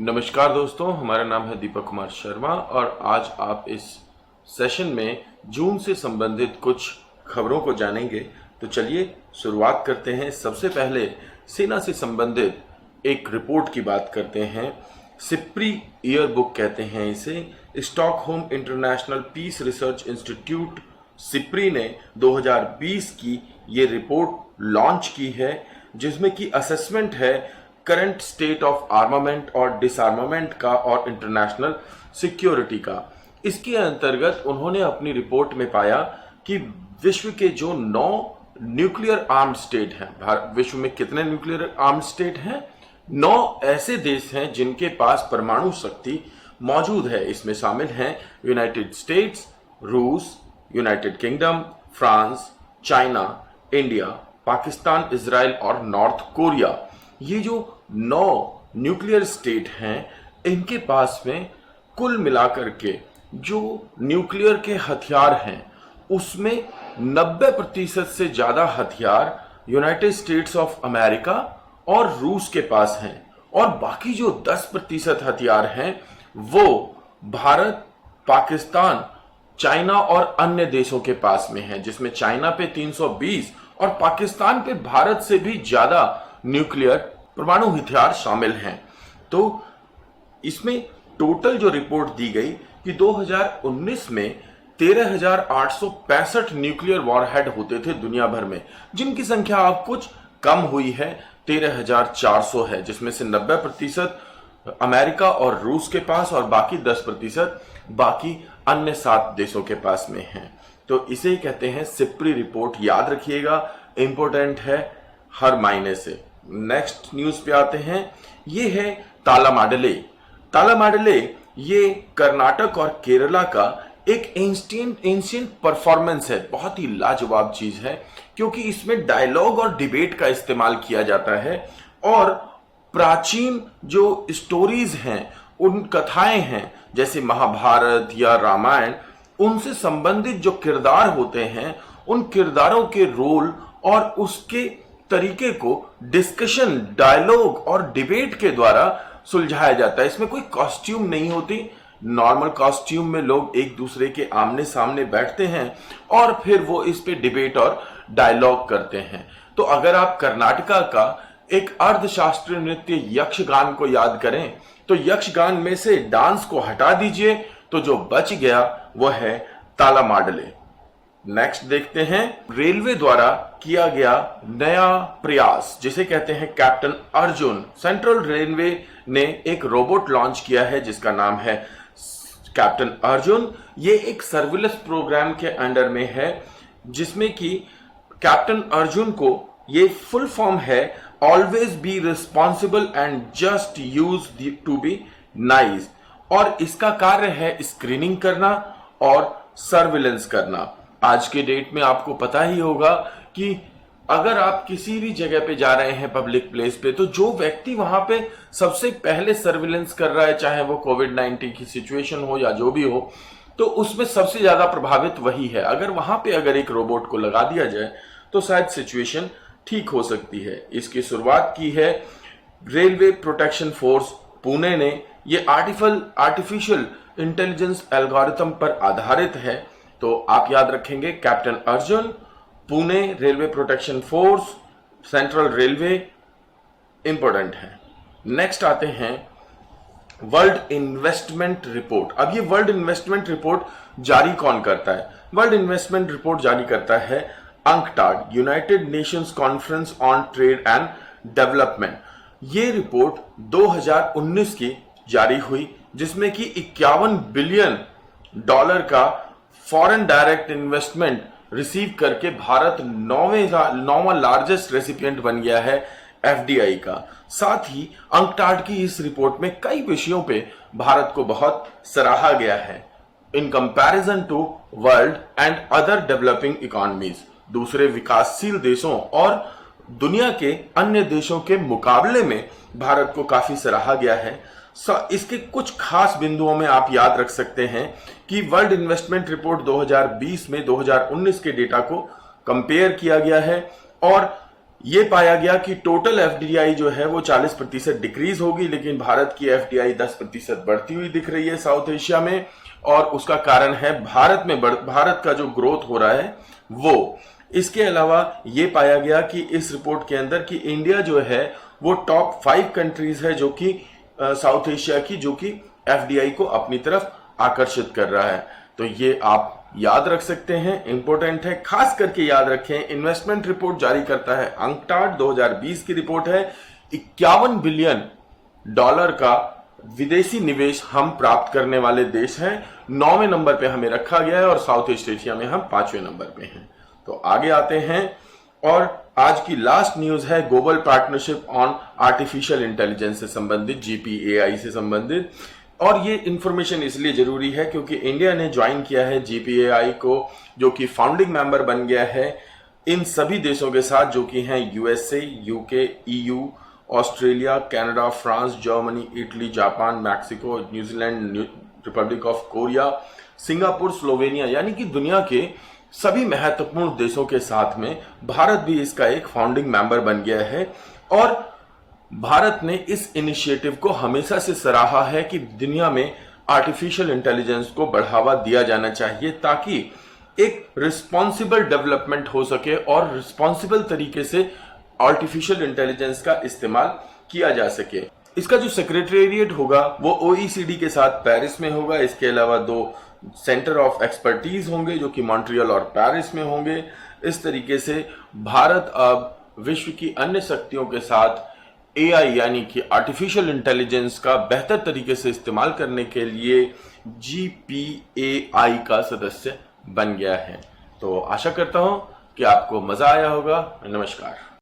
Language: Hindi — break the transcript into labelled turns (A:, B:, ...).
A: नमस्कार दोस्तों, हमारा नाम है दीपक कुमार शर्मा और आज आप इस सेशन में जून से संबंधित कुछ खबरों को जानेंगे। तो चलिए शुरुआत करते हैं। सबसे पहले सेना से संबंधित एक रिपोर्ट की बात करते हैं। सिप्री ईयर बुक कहते हैं इसे। Stockholm International Peace Research Institute SIPRI ने 2020 की ये रिपोर्ट लॉन्च की है, जिसमें की असेसमेंट है करंट स्टेट ऑफ आर्मामेंट और डिसआर्मामेंट का और इंटरनेशनल सिक्योरिटी का। इसके अंतर्गत उन्होंने अपनी रिपोर्ट में पाया कि विश्व के जो 9 न्यूक्लियर आर्म्ड स्टेट हैं, विश्व में कितने न्यूक्लियर आर्म्ड स्टेट हैं? 9 ऐसे देश हैं जिनके पास परमाणु शक्ति मौजूद है। इसमें शामिल हैं यूनाइटेड स्टेट्स, रूस, United kingdom, France, China, India, Pakistan, Israel और नॉर्थ कोरिया। ये जो 9 न्यूक्लियर स्टेट हैं, इनके पास में कुल मिलाकर के जो न्यूक्लियर के हथियार हैं उसमें 90% से ज्यादा हथियार यूनाइटेड स्टेट्स ऑफ अमेरिका और रूस के पास हैं, और बाकी जो 10% हथियार हैं वो भारत, पाकिस्तान, चाइना और अन्य देशों के पास में हैं, जिसमें चाइना पे 320 और पाकिस्तान पे भारत से भी ज्यादा न्यूक्लियर परमाणु हथियार शामिल हैं। तो इसमें टोटल जो रिपोर्ट दी गई कि 2019 में 13,865 न्यूक्लियर वॉरहेड होते थे दुनिया भर में, जिनकी संख्या अब कुछ कम हुई है, 13,400 है, जिसमें से 90% अमेरिका और रूस के पास और बाकी 10% बाकी अन्य 7 देशों के पास में हैं। तो इसे कहते हैं सिप्री रिपोर्ट। याद रखिएगा, इंपॉर्टेंट है हर मायने से। नेक्स्ट न्यूज पे आते हैं। ये है तालामाडले। तालामाडले ये कर्नाटक और केरला का एक एंशिएंट परफॉर्मेंस है। बहुत ही लाजवाब चीज है, क्योंकि इसमें डायलॉग और डिबेट का इस्तेमाल किया जाता है और प्राचीन जो स्टोरीज हैं, उन कथाएं हैं जैसे महाभारत या रामायण, उनसे संबंधित जो किरदार होते हैं, उन किरदारों के रोल और उसके तरीके को डिस्कशन, डायलॉग और डिबेट के द्वारा सुलझाया जाता है। इसमें कोई कॉस्ट्यूम नहीं होती। नॉर्मल कॉस्ट्यूम में लोग एक दूसरे के आमने सामने बैठते हैं और फिर वो इस पे डिबेट और डायलॉग करते हैं। तो अगर आप कर्नाटका का एक अर्धशास्त्रीय नृत्य यक्षगान को याद करें, तो यक्षगान में से डांस को हटा दीजिए तो जो बच गया वह है तालामाडले। नेक्स्ट देखते हैं। रेलवे द्वारा किया गया नया प्रयास, जिसे कहते हैं कैप्टन अर्जुन। सेंट्रल रेलवे ने एक रोबोट लॉन्च किया है जिसका नाम है कैप्टन अर्जुन। ये एक सर्विलेंस प्रोग्राम के अंडर में है, जिसमें कि कैप्टन अर्जुन को, ये फुल फॉर्म है always be responsible and just use to be nice, और इसका कार्य है स्क्रीनिंग करना और सर्विलेंस करना। आज के डेट में आपको पता ही होगा कि अगर आप किसी भी जगह पे जा रहे हैं पब्लिक प्लेस पे, तो जो व्यक्ति वहां पे सबसे पहले सर्विलेंस कर रहा है, चाहे वो कोविड-19 की सिचुएशन हो या जो भी हो, तो उसमें सबसे ज्यादा प्रभावित वही है। अगर वहां पे अगर एक रोबोट को लगा दिया जाए तो शायद सिचुएशन ठीक हो सकती है। इसकी शुरुआत की है रेलवे प्रोटेक्शन फोर्स पुणे ने। ये आर्टिफिशियल इंटेलिजेंस एल्गोरिथम पर आधारित है। तो आप याद रखेंगे captain Arjun, Pune railway protection force, central railway, important है। नेक्स्ट आते हैं वर्ल्ड इन्वेस्टमेंट रिपोर्ट। अब ये वर्ल्ड इन्वेस्टमेंट रिपोर्ट जारी कौन करता है? वर्ल्ड इन्वेस्टमेंट रिपोर्ट जारी करता है UNCTAD, United Nations conference on trade and development. ये रिपोर्ट 2019 की जारी हुई, जिसमें कि $51 बिलियन का फॉरेन डायरेक्ट इन्वेस्टमेंट रिसीव करके भारत 9वां लार्जेस्ट रेसिपिएंट बन गया है एफडीआई का। साथ ही अंकटाड की इस रिपोर्ट में कई विषयों पे भारत को बहुत सराहा गया है in comparison to world and other developing economies. दूसरे विकासशील देशों और दुनिया के अन्य देशों के मुकाबले में भारत को काफी सराहा गया है। इसके कुछ खास बिंदुओं में आप याद रख सकते हैं कि वर्ल्ड इन्वेस्टमेंट रिपोर्ट 2020 में 2019 के डेटा को कंपेयर किया गया है, और ये पाया गया कि टोटल एफडीआई जो है वो 40% डिक्रीज होगी, लेकिन भारत की एफडीआई 10% बढ़ती हुई दिख रही है साउथ एशिया में। और उसका कारण है भारत का जो ग्रोथ हो रहा है वो। इसके अलावा ये पाया गया कि इस रिपोर्ट के अंदर कि इंडिया जो है वो टॉप 5 कंट्रीज है जो कि साउथ एशिया की, जो कि एफडीआई को अपनी तरफ आकर्षित कर रहा है। तो ये आप याद रख सकते हैं, इंपॉर्टेंट है। खास करके याद रखें, इन्वेस्टमेंट रिपोर्ट जारी करता है अंकटाड, 2020 की रिपोर्ट है। 51 बिलियन डॉलर का विदेशी निवेश हम प्राप्त करने वाले देश हैं। 9वें नंबर पे हमें रखा गया है और साउथ ईस्ट एशिया में हम 5वें नंबर पे हैं। तो आगे आते हैं और आज की लास्ट न्यूज है global partnership on artificial intelligence से संबंधित, जीपीएआई से संबंधित। और ये इंफॉर्मेशन इसलिए जरूरी है क्योंकि इंडिया ने ज्वाइन किया है जीपीएआई को, जो कि फाउंडिंग मेंबर बन गया है इन सभी देशों के साथ, जो कि हैं USA, UK, EU, Australia, Canada, France, Germany, Italy, Japan, Mexico, New Zealand, Republic of Korea, Singapore, Slovenia, यानी कि दुनिया के सभी महत्वपूर्ण देशों के साथ में भारत भी इसका एक फाउंडिंग मेंबर बन गया है। और भारत ने इस इनिशिएटिव को हमेशा से सराहा है कि दुनिया में आर्टिफिशियल इंटेलिजेंस को बढ़ावा दिया जाना चाहिए ताकि एक रिस्पॉन्सिबल डेवलपमेंट हो सके और रिस्पॉन्सिबल तरीके से आर्टिफिशियल इंटेलिजेंस का इस्तेमाल किया जा सके। इसका जो सेक्रेटेरिएट होगा वो ओईसीडी के साथ पेरिस में होगा। इसके अलावा 2 सेंटर ऑफ एक्सपर्टीज होंगे जो कि मॉन्ट्रियल और पेरिस में होंगे। इस तरीके से भारत अब विश्व की अन्य शक्तियों के साथ एआई यानी कि आर्टिफिशियल इंटेलिजेंस का बेहतर तरीके से इस्तेमाल करने के लिए जीपीएआई का सदस्य बन गया है। तो आशा करता हूं कि आपको मजा आया होगा। नमस्कार।